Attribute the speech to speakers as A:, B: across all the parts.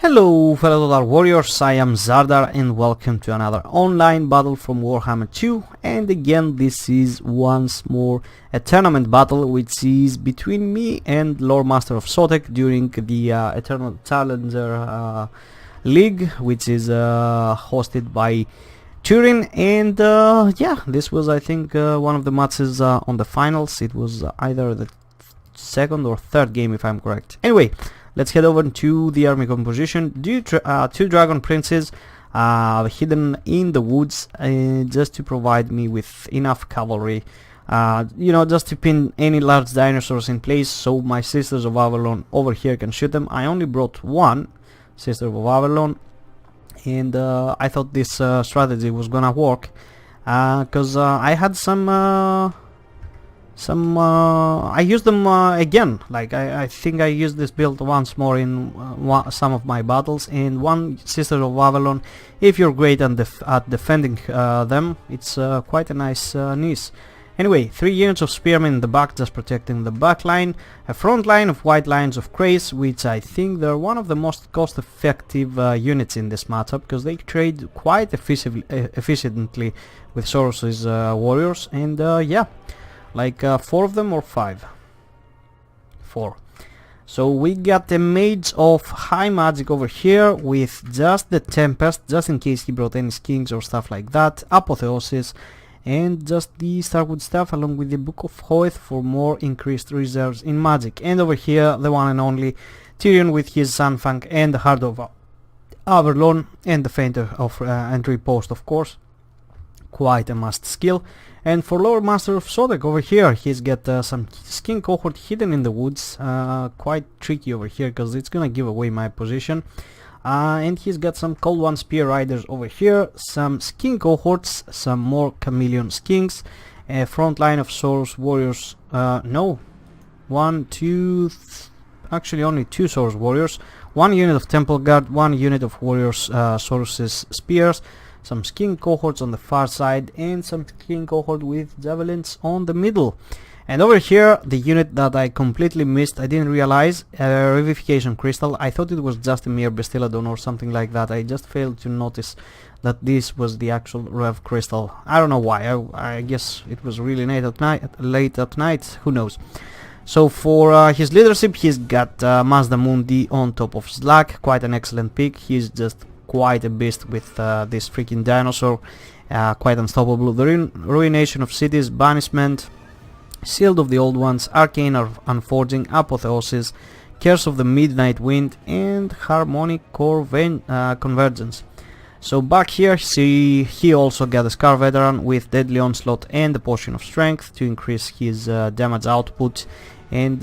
A: Hello fellow Total Warriors, I am Zardar and welcome to another online battle from Warhammer 2, and again this is once more a tournament battle which is between me and Lord Master of Sotek during the Eternal Challenger League, which is hosted by Turin. And yeah, this was I think one of the matches on the finals. It was either the second or third game if I'm correct. Anyway, let's head over to the army composition. Two dragon princes hidden in the woods just to provide me with enough cavalry, just to pin any large dinosaurs in place so my Sisters of Avalon over here can shoot them. I only brought one Sister of Avalon, and I thought this strategy was gonna work because I had I used them again. Like I think I used this build once more in some of my battles. And one Sister of Avalon, if you're great at defending them, it's quite a nice niece. Anyway, 3 units of spearmen in the back, just protecting the back line. A front line of white lines of Krays, which I think they're one of the most cost-effective units in this matchup, because they trade quite efficiently with Soros's warriors. And yeah, like 4 of them or 5? 4. So we got a mage of high magic over here with just the Tempest, just in case he brought any skins or stuff like that, Apotheosis, and just the Starwood Staff along with the Book of Hoeth for more increased reserves in magic. And over here the one and only Tyrion with his Sunfang and the Heart of Avalon and the Fainter of Entry Post, of course. Quite a must skill. And for Lord Master of Sotek over here, he's got some skin cohort hidden in the woods, quite tricky over here because it's gonna give away my position. And he's got some Cold One Spear Riders over here, some skin cohorts, some more chameleon skins, a front line of Soros Warriors, actually only 2 Soros Warriors, 1 unit of Temple Guard, 1 unit of Warriors Soros's Spears, some skin cohorts on the far side, and some skin cohort with javelins on the middle. And over here, the unit that I completely missed, I didn't realize, Revivification Crystal. I thought it was just a mere Bestiladon or something like that. I just failed to notice that this was the actual Rev Crystal. I don't know why, I guess it was really late at night, who knows. So for his leadership, he's got Mazda Mundi on top of Slack, quite an excellent pick. He's just quite a beast with this freaking dinosaur, quite unstoppable. The Ruination of Cities, Banishment, Shield of the Old Ones, Arcane of Unforging, Apotheosis, Curse of the Midnight Wind, and Harmonic Core Convergence. So back here, he also got a Scar Veteran with Deadly Onslaught and the Potion of Strength to increase his damage output. And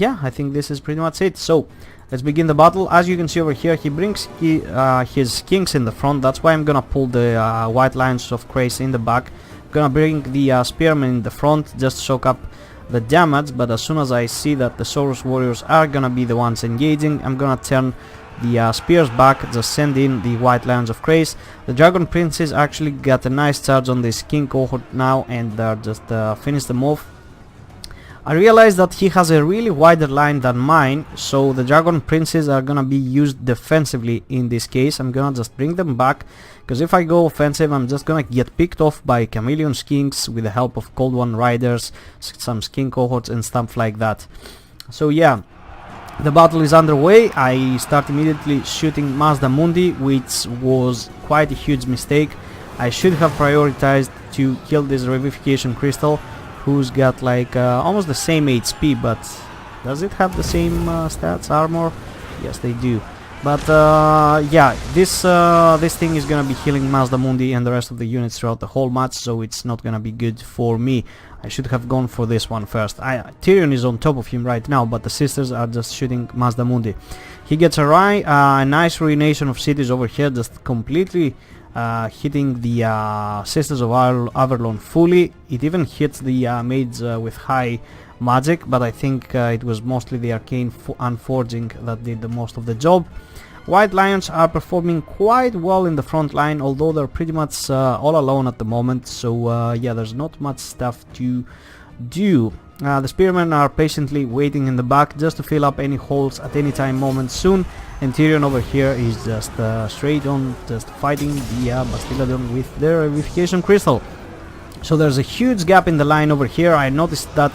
A: yeah, I think this is pretty much it. So let's begin the battle. As you can see over here, he brings his kings in the front. That's why I'm gonna pull the white lines of Krays in the back. I'm gonna bring the spearmen in the front, just soak up the damage. But as soon as I see that the Soros Warriors are gonna be the ones engaging, I'm gonna turn the spears back, just send in the white lines of Krays. The Dragon Princes actually got a nice charge on this king cohort now, and they're just finished them off. I realized that he has a really wider line than mine, so the Dragon Princes are gonna be used defensively in this case. I'm gonna just bring them back, because if I go offensive, I'm just gonna get picked off by Chameleon skins with the help of Cold One Riders, some skin cohorts and stuff like that. So yeah, the battle is underway. I start immediately shooting Mazda Mundi, which was quite a huge mistake. I should have prioritized to kill this Revivification Crystal, who's got like almost the same HP, but does it have the same stats, armor? Yes, they do. But yeah, this thing is gonna be healing Mazda Mundi and the rest of the units throughout the whole match, so it's not gonna be good for me. I should have gone for this one first. Tyrion is on top of him right now, but the sisters are just shooting Mazda Mundi. He gets a nice Ruination of Cities over here, just completely hitting the Sisters of Avalon fully. It even hits the maids with high magic, but I think it was mostly the Arcane Unforging that did the most of the job. White Lions are performing quite well in the front line, although they're pretty much all alone at the moment, so yeah, there's not much stuff to do. The spearmen are patiently waiting in the back just to fill up any holes at any time moment soon, and Tyrion over here is just straight on just fighting the Bastiladon with the Revivification Crystal. So there's a huge gap in the line over here. I noticed that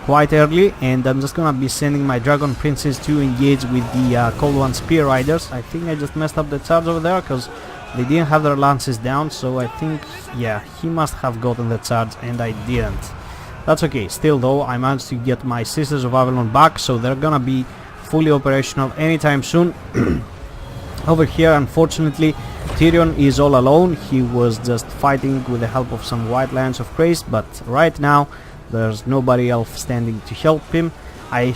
A: quite early, and I'm just gonna be sending my Dragon Princes to engage with the Cold One Spear Riders. I think I just messed up the charge over there because they didn't have their lances down, so I think, yeah, he must have gotten the charge and I didn't. That's okay. Still though, I managed to get my Sisters of Avalon back, so they're gonna be fully operational anytime soon. Over here, unfortunately, Tyrion is all alone. He was just fighting with the help of some White Lions of Grace, but right now there's nobody else standing to help him. I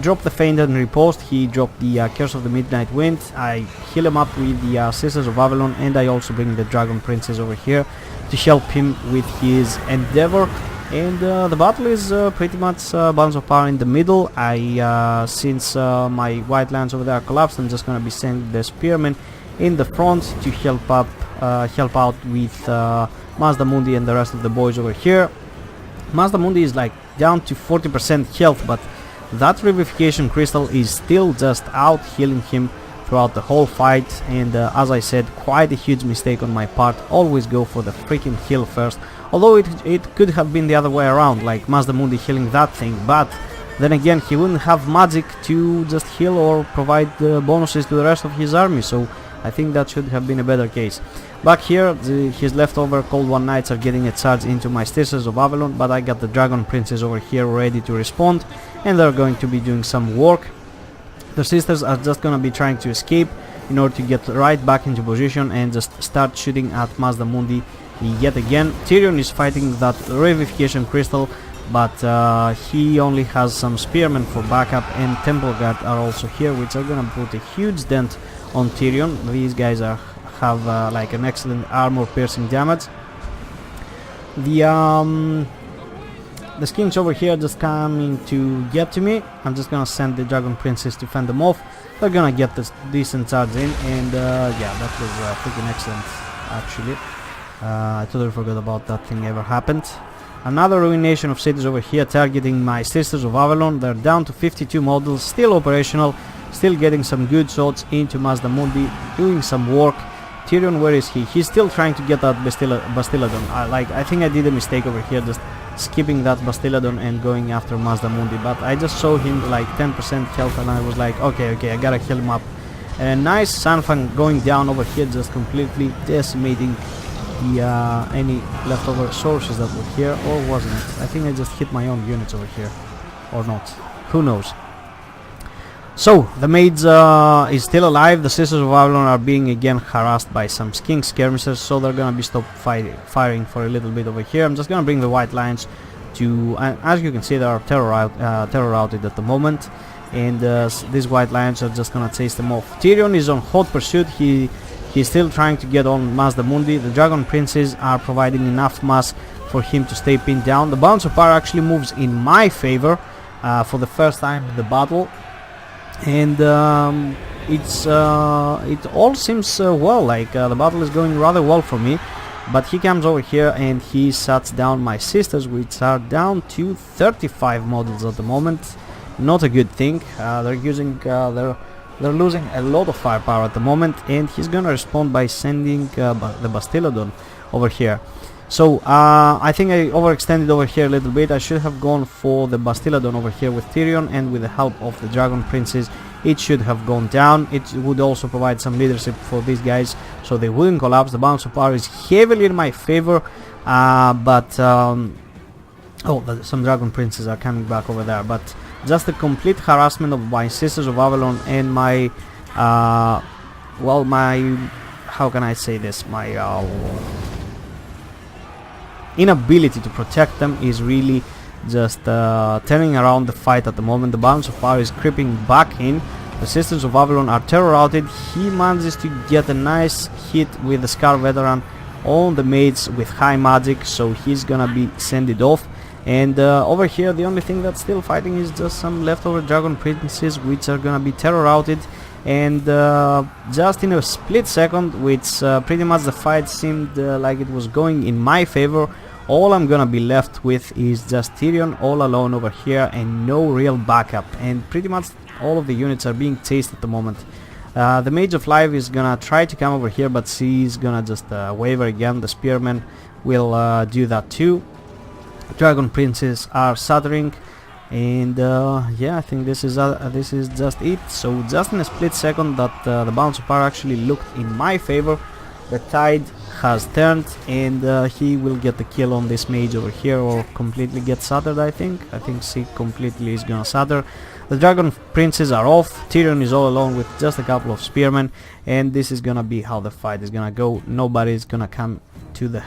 A: dropped the Feint and Riposte. He dropped the Curse of the Midnight Wind. I heal him up with the Sisters of Avalon, and I also bring the Dragon Princes over here to help him with his endeavor. And the battle is pretty much balance of power in the middle. Since my White Lands over there collapsed, I'm just gonna be sending the Spearmen in the front to help out with Mazda Mundi and the rest of the boys over here. Mazda Mundi is like down to 40% health, but that Revivification Crystal is still just out healing him throughout the whole fight. And as I said, quite a huge mistake on my part. Always go for the freaking heal first. Although it could have been the other way around, like Mazda Mundi healing that thing, but then again he wouldn't have magic to just heal or provide bonuses to the rest of his army, so I think that should have been a better case. Back here, his leftover Cold One Knights are getting a charge into my Sisters of Avalon, but I got the Dragon Princes over here ready to respond, and they're going to be doing some work. The Sisters are just gonna be trying to escape in order to get right back into position and just start shooting at Mazda Mundi yet again. Tyrion is fighting that Revivification Crystal, but he only has some Spearmen for backup, and Temple Guard are also here, which are gonna put a huge dent on Tyrion. These guys have like an excellent armor piercing damage. The skins over here just coming to get to me. I'm just gonna send the Dragon Princes to fend them off. They're gonna get this decent charge in, and yeah, that was freaking excellent actually. I totally forgot about that thing ever happened. Another ruination of cities over here targeting my Sisters of Avalon. They're down to 52 models, still operational, still getting some good shots into Mazda Mundi, doing some work. Tyrion, where is he? He's still trying to get that Bastiladon. I think I did a mistake over here, just skipping that Bastiladon and going after Mazda Mundi, but I just saw him like 10% health and I was like, okay, I gotta heal him up. And a nice Sanfang going down over here, just completely decimating the any leftover sources that were here, or wasn't it? I think I just hit my own units over here, or not, who knows. So the maids is still alive. The Sisters of Avalon are being again harassed by some skink skirmishers, so they're gonna be stopped firing for a little bit over here. I'm just gonna bring the White Lions to, as you can see, they are terror routed at the moment, and these White Lions are just gonna chase them off. Tyrion is on hot pursuit. He's still trying to get on Mazda Mundi. The Dragon Princes are providing enough mass for him to stay pinned down. The balance of power actually moves in my favor for the first time in the battle, and it all seems well, like the battle is going rather well for me. But he comes over here and he shuts down my Sisters, which are down to 35 models at the moment. Not a good thing. They're losing a lot of firepower at the moment, and he's gonna respond by sending the Bastiladon over here. So I think I overextended over here a little bit. I should have gone for the Bastiladon over here with Tyrion, and with the help of the Dragon Princes it should have gone down. It would also provide some leadership for these guys so they wouldn't collapse. The balance of power is heavily in my favor, but some Dragon Princes are coming back over there, but just the complete harassment of my Sisters of Avalon and my how can I say this, my inability to protect them is really just turning around the fight at the moment. The balance of power is creeping back in. The Sisters of Avalon are terror routed. He manages to get a nice hit with the Scar Veteran on the maids with high magic, so he's gonna be sent off. And over here the only thing that's still fighting is just some leftover Dragon Princes, which are gonna be terror routed. And just in a split second, which pretty much the fight seemed like it was going in my favor, all I'm gonna be left with is just Tyrion all alone over here and no real backup, and pretty much all of the units are being chased at the moment. The Mage of Life is gonna try to come over here, but she's gonna just waver again. The Spearmen will do that too. Dragon Princes are shattering, and yeah, I think this is just it. So just in a split second that the Bounce of Power actually looked in my favor, the tide has turned, and he will get the kill on this mage over here, or completely get shattered. I think she completely is gonna shatter. The Dragon Princes are off. Tyrion is all alone with just a couple of spearmen, and this is gonna be how the fight is gonna go. Nobody is gonna come to the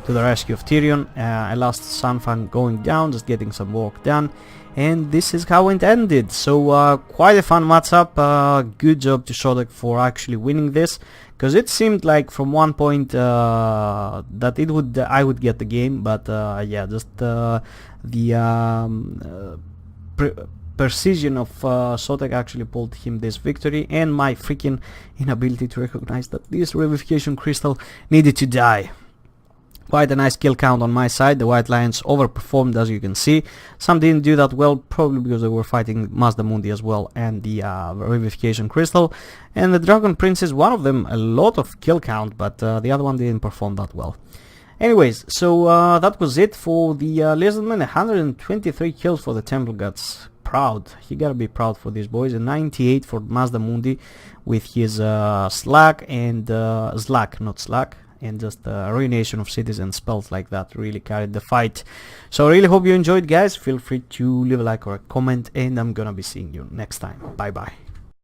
A: rescue of Tyrion. I lost Sunfang going down, just getting some work done, and this is how it ended. So quite a fun matchup. Good job to Shodek for actually winning this, because it seemed like from one point that I would get the game, but yeah, just the precision of Shodek actually pulled him this victory, and my freaking inability to recognize that this Revivification Crystal needed to die. Quite a nice kill count on my side. The White Lions overperformed, as you can see. Some didn't do that well, probably because they were fighting Mazda Mundi as well, and the Revivification Crystal. And the Dragon Princes, one of them a lot of kill count, but the other one didn't perform that well. Anyways, so that was it for the Lizardmen. 123 kills for the Temple Gods. Proud. You gotta be proud for these boys. And 98 for Mazda Mundi with his Slack and Slack, not Slack, and just Ruination of Cities and spells like that really carried the fight. So I really hope you enjoyed, guys. Feel free to leave a like or a comment, and I'm gonna be seeing you next time. Bye bye.